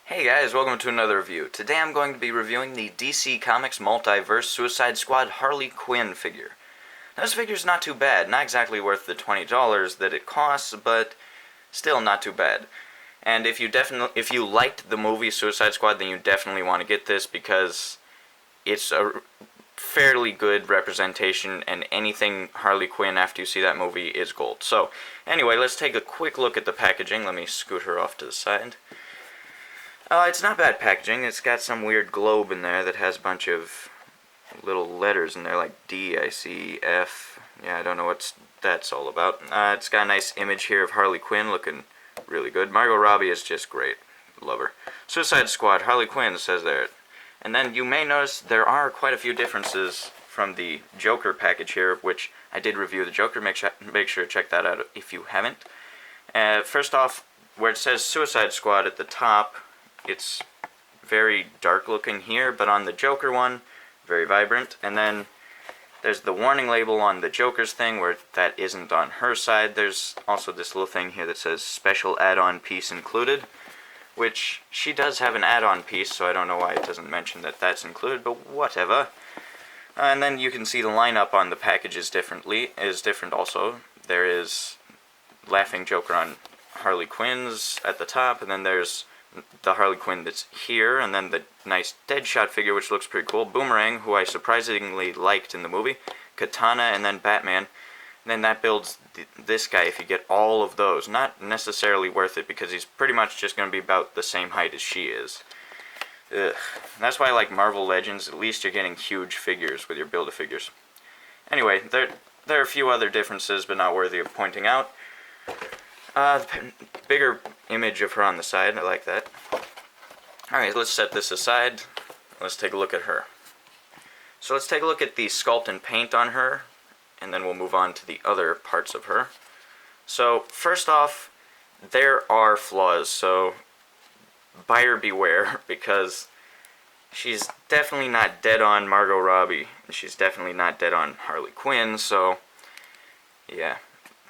Hey guys, welcome to another review. Today I'm going to be reviewing the DC Comics Multiverse Suicide Squad Harley Quinn figure. Now, this figure's not too bad, not exactly worth the $20 that it costs, but still not too bad. And if you liked the movie Suicide Squad, then you definitely want to get this because it's a fairly good representation, and anything Harley Quinn after you see that movie is gold. So, anyway, let's take a quick look at the packaging. Let me scoot her off to the side. It's not bad packaging. It's got some weird globe in there that has a bunch of little letters in there, like D, I C, F. Yeah, I don't know what that's all about. It's got a nice image here of Harley Quinn looking really good. Margot Robbie is just great. Love her. Suicide Squad, Harley Quinn says there. And then you may notice there are quite a few differences from the Joker package here, which I did review the Joker. Make sure to check that out if you haven't. First off, where it says Suicide Squad at the top, it's very dark looking here, but on the Joker one, very vibrant. And then there's the warning label on the Joker's thing where that isn't on her side. There's also this little thing here that says special add-on piece included, which she does have an add-on piece, so I don't know why it doesn't mention that that's included, but whatever. And then you can see the lineup on the packages is different also. There is Laughing Joker on Harley Quinn's at the top, and then there's the Harley Quinn that's here, and then the nice Deadshot figure, which looks pretty cool. Boomerang, who I surprisingly liked in the movie. Katana, and then Batman. And then that builds this guy if you get all of those. Not necessarily worth it, because he's pretty much just going to be about the same height as she is. Ugh. That's why I like Marvel Legends. At least you're getting huge figures with your Build-A-Figures. Anyway, there are a few other differences, but not worthy of pointing out. Bigger image of her on the side. I like that. Alright, let's set this aside. Let's take a look at her. So let's take a look at the sculpt and paint on her, and then we'll move on to the other parts of her. So, first off, there are flaws, so buyer beware, because she's definitely not dead on Margot Robbie, and she's definitely not dead on Harley Quinn, so yeah.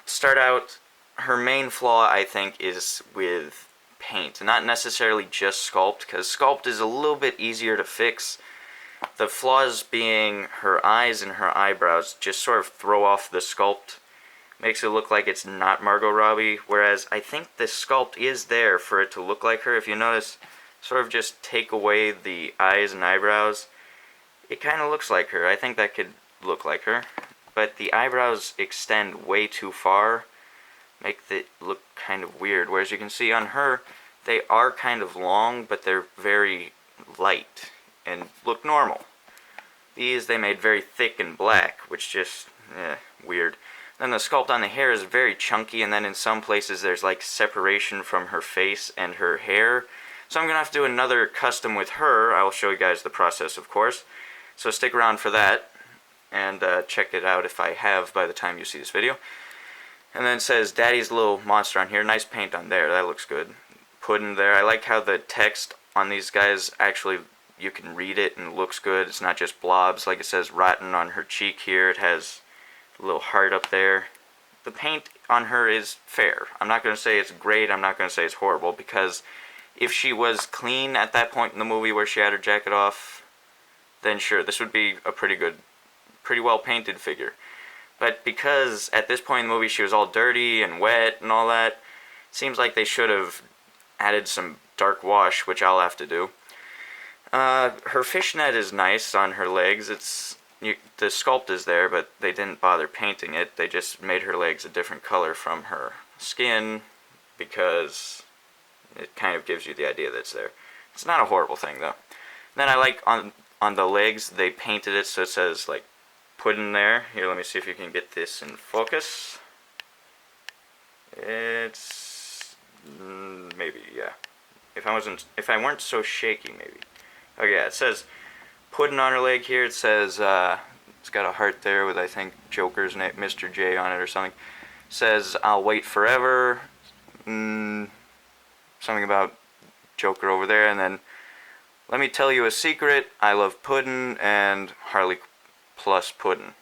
Start out, her main flaw, I think, is with paint. Not necessarily just sculpt, because sculpt is a little bit easier to fix. The flaws being her eyes and her eyebrows just sort of throw off the sculpt. Makes it look like it's not Margot Robbie, whereas I think the sculpt is there for it to look like her. If you notice, sort of just take away the eyes and eyebrows, it kind of looks like her. I think that could look like her. But the eyebrows extend way too far, make it look kind of weird. Whereas you can see on her, they are kind of long, but they're very light and look normal. These they made very thick and black, which just, weird. Then the sculpt on the hair is very chunky, and then in some places there's like separation from her face and her hair. So I'm going to have to do another custom with her. I will show you guys the process, of course. So stick around for that, and check it out if I have by the time you see this video. And then it says Daddy's little monster on here. Nice paint on there. That looks good. Puddin' there. I like how the text on these guys actually, you can read it and it looks good. It's not just blobs. Like it says rotten on her cheek here. It has a little heart up there. The paint on her is fair. I'm not going to say it's great. I'm not going to say it's horrible, because if she was clean at that point in the movie where she had her jacket off, then sure, this would be a pretty well painted figure. But because at this point in the movie she was all dirty and wet and all that, it seems like they should have added some dark wash, which I'll have to do. Her fishnet is nice on her legs. The sculpt is there, but they didn't bother painting it. They just made her legs a different color from her skin, because it kind of gives you the idea that it's there. It's not a horrible thing, though. Then I like on the legs, they painted it so it says, like, Puddin' there. Here, let me see if you can get this in focus. It's maybe, yeah. If I weren't so shaky, maybe. Oh yeah, it says Puddin' on her leg here. It says it's got a heart there with, I think, Joker's name, Mr. J on it or something. It says I'll wait forever. Something about Joker over there, and then let me tell you a secret. I love puddin' and Harley plus puddin'.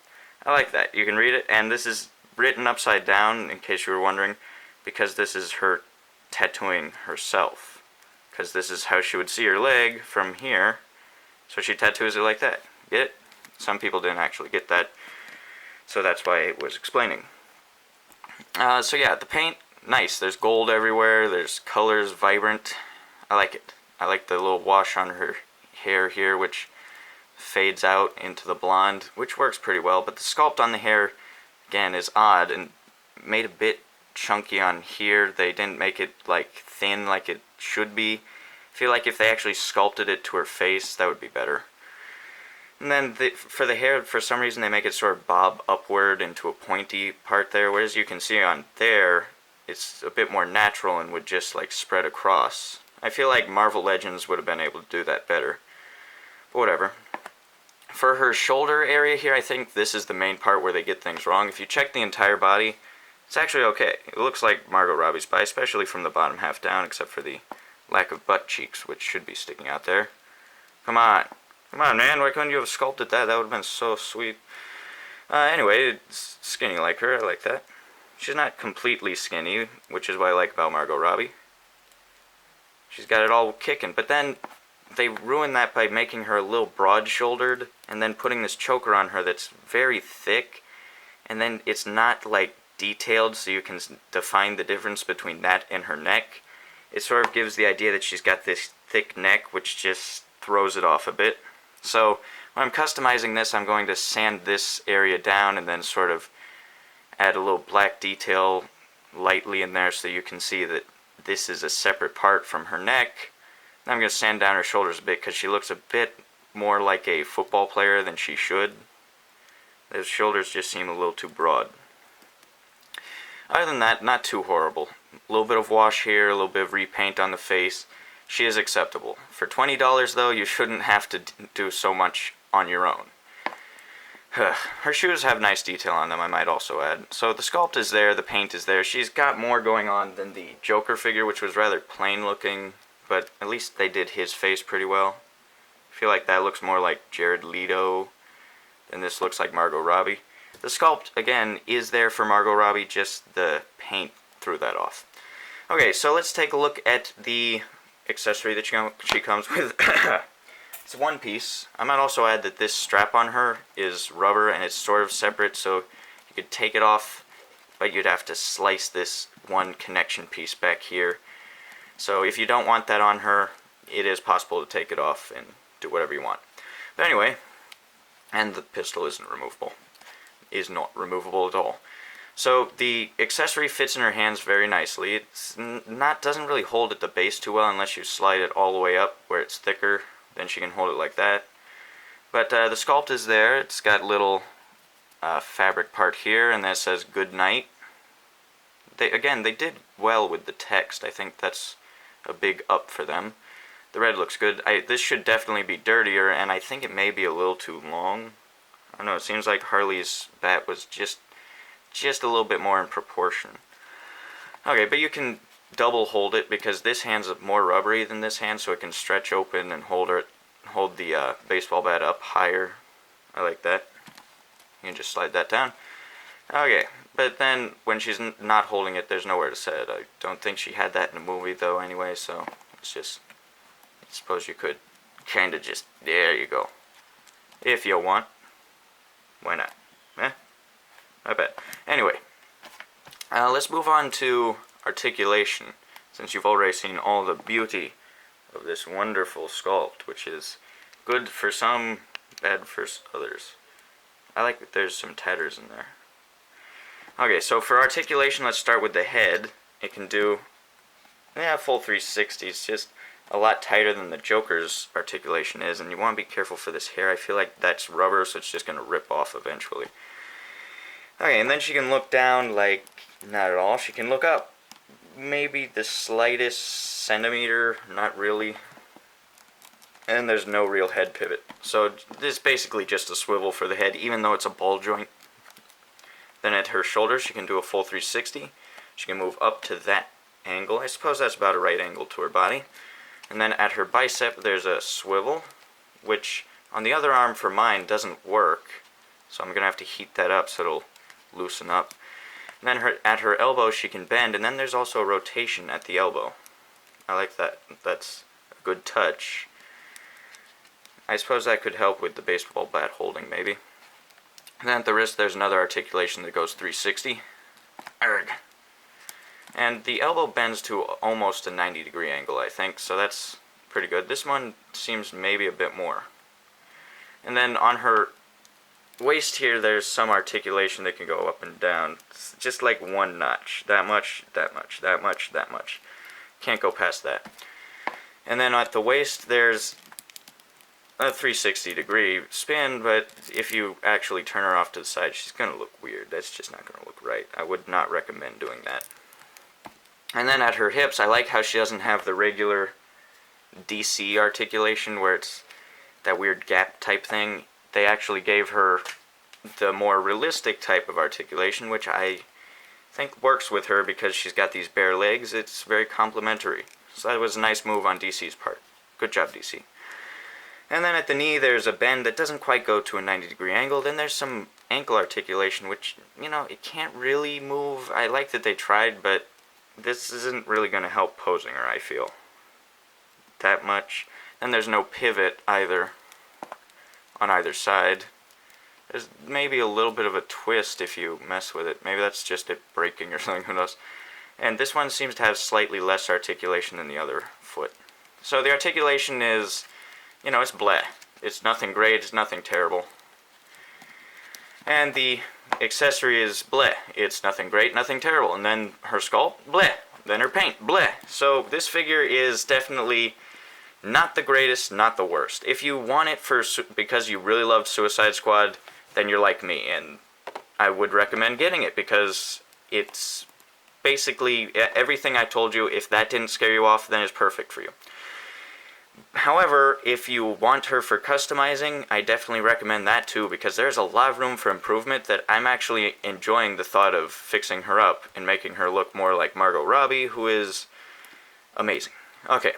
I like that. You can read it, and this is written upside down, in case you were wondering, because this is her tattooing herself. because this is how she would see her leg from here. So she tattoos it like that. Get it? Some people didn't actually get that, so that's why it was explaining. So yeah, the paint, nice. There's gold everywhere. There's colors, vibrant. I like it. I like the little wash on her hair here, which fades out into the blonde, which works pretty well. But the sculpt on the hair, again, is odd and made a bit chunky on here. They didn't make it like thin like it should be. I feel like if they actually sculpted it to her face, that would be better. And then for the hair, for some reason, they make it sort of bob upward into a pointy part there, whereas you can see on there, it's a bit more natural and would just like spread across. I feel like Marvel Legends would have been able to do that better. But whatever. For her shoulder area here, I think this is the main part where they get things wrong. If you check the entire body, it's actually okay. It looks like Margot Robbie's body, especially from the bottom half down, except for the lack of butt cheeks, which should be sticking out there. Come on. Come on, man. Why couldn't you have sculpted that? That would have been so sweet. Anyway, it's skinny like her. I like that. She's not completely skinny, which is what I like about Margot Robbie. She's got it all kicking. But then they ruin that by making her a little broad-shouldered and then putting this choker on her that's very thick. And then it's not, like, detailed so you can define the difference between that and her neck. It sort of gives the idea that she's got this thick neck, which just throws it off a bit. So when I'm customizing this, I'm going to sand this area down and then sort of add a little black detail lightly in there so you can see that this is a separate part from her neck. Then I'm going to sand down her shoulders a bit because she looks a bit more like a football player than she should. Those shoulders just seem a little too broad. Other than that, not too horrible. A little bit of wash here, a little bit of repaint on the face. She is acceptable. For $20 though, you shouldn't have to do so much on your own. Her shoes have nice detail on them, I might also add. So the sculpt is there, the paint is there. She's got more going on than the Joker figure, which was rather plain looking, but at least they did his face pretty well. I feel like that looks more like Jared Leto than this looks like Margot Robbie. The sculpt, again, is there for Margot Robbie, just the paint threw that off. Okay, so let's take a look at the accessory that she comes with. It's one piece. I might also add that this strap on her is rubber and it's sort of separate, so you could take it off, but you'd have to slice this one connection piece back here. So if you don't want that on her, it is possible to take it off and do whatever you want. But anyway, and the pistol isn't removable. Is not removable at all. So the accessory fits in her hands very nicely. It's doesn't really hold at the base too well unless you slide it all the way up where it's thicker. Then she can hold it like that. But the sculpt is there. It's got little fabric part here, and that says "Good Night." They did well with the text. I think that's a big up for them. The red looks good. This should definitely be dirtier, and I think it may be a little too long. I don't know. It seems like Harley's bat was just a little bit more in proportion. Okay, but you can double hold it because this hand's more rubbery than this hand, so it can stretch open and hold the baseball bat up higher. I like that. You can just slide that down. Okay, but then when she's not holding it, there's nowhere to set it. I don't think she had that in the movie though anyway, so it's just, I suppose you could kind of just, there you go. If you want. Why not? I bet. Anyway, let's move on to articulation, since you've already seen all the beauty of this wonderful sculpt, which is good for some, bad for others. I like that there's some tatters in there. Okay, so for articulation, let's start with the head. It can do, full 360. It's just a lot tighter than the Joker's articulation is, and you want to be careful for this hair. I feel like that's rubber, so it's just going to rip off eventually. Okay, and then she can look down, like, not at all. She can look up, maybe the slightest centimeter, not really. And there's no real head pivot. So this is basically just a swivel for the head, even though it's a ball joint. Then at her shoulders, she can do a full 360. She can move up to that angle. I suppose that's about a right angle to her body. And then at her bicep, there's a swivel, which on the other arm for mine doesn't work. So I'm going to have to heat that up so it'll loosen up. And then at her elbow, she can bend, and then there's also a rotation at the elbow. I like that. That's good touch. I suppose that could help with the baseball bat holding, maybe. And then at the wrist, there's another articulation that goes 360. Arrgh. And the elbow bends to almost a 90-degree angle, I think, so that's pretty good. This one seems maybe a bit more. And then on her waist here, there's some articulation that can go up and down. It's just like one notch. That much, that much, that much, that much. Can't go past that. And then at the waist, there's a 360-degree spin, but if you actually turn her off to the side, she's going to look weird. That's just not going to look right. I would not recommend doing that. And then at her hips, I like how she doesn't have the regular DC articulation where it's that weird gap type thing. They actually gave her the more realistic type of articulation, which I think works with her because she's got these bare legs. It's very complimentary. So that was a nice move on DC's part. Good job, DC. And then at the knee, there's a bend that doesn't quite go to a 90-degree angle. Then there's some ankle articulation, which, you know, it can't really move. I like that they tried, but this isn't really going to help posing her, I feel. That much. Then there's no pivot either on either side. There's maybe a little bit of a twist if you mess with it. Maybe that's just it breaking or something, who knows. And this one seems to have slightly less articulation than the other foot. So the articulation is, you know, it's bleh. It's nothing great, it's nothing terrible. And the accessory is bleh. It's nothing great, nothing terrible. And then her sculpt, bleh. Then her paint, bleh. So this figure is definitely not the greatest, not the worst. If you want it because you really loved Suicide Squad, then you're like me, and I would recommend getting it because it's basically everything I told you. If that didn't scare you off, then it's perfect for you. However, if you want her for customizing, I definitely recommend that too, because there's a lot of room for improvement that I'm actually enjoying the thought of fixing her up and making her look more like Margot Robbie, who is amazing. Okay,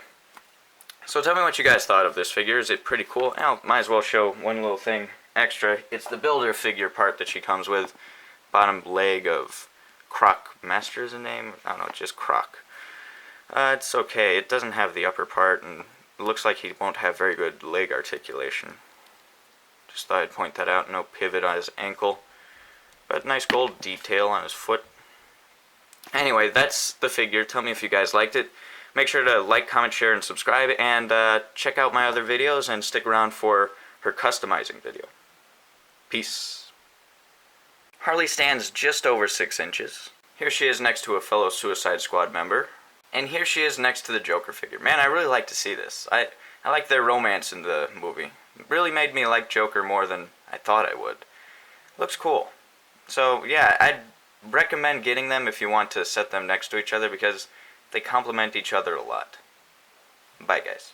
so tell me what you guys thought of this figure. Is it pretty cool? Well, might as well show one little thing extra. It's the builder figure part that she comes with. Bottom leg of Croc Master is the name? I don't know, just Croc. It's okay. It doesn't have the upper part, and it looks like he won't have very good leg articulation. Just thought I'd point that out. No pivot on his ankle, but nice gold detail on his foot. Anyway, that's the figure. Tell me if you guys liked it. Make sure to like, comment, share, and subscribe, and check out my other videos, and stick around for her customizing video. Peace. Harley stands just over 6 inches. Here she is next to a fellow Suicide Squad member. And here she is next to the Joker figure. Man, I really like to see this. I like their romance in the movie. It really made me like Joker more than I thought I would. Looks cool. So, yeah, I'd recommend getting them if you want to set them next to each other because they complement each other a lot. Bye, guys.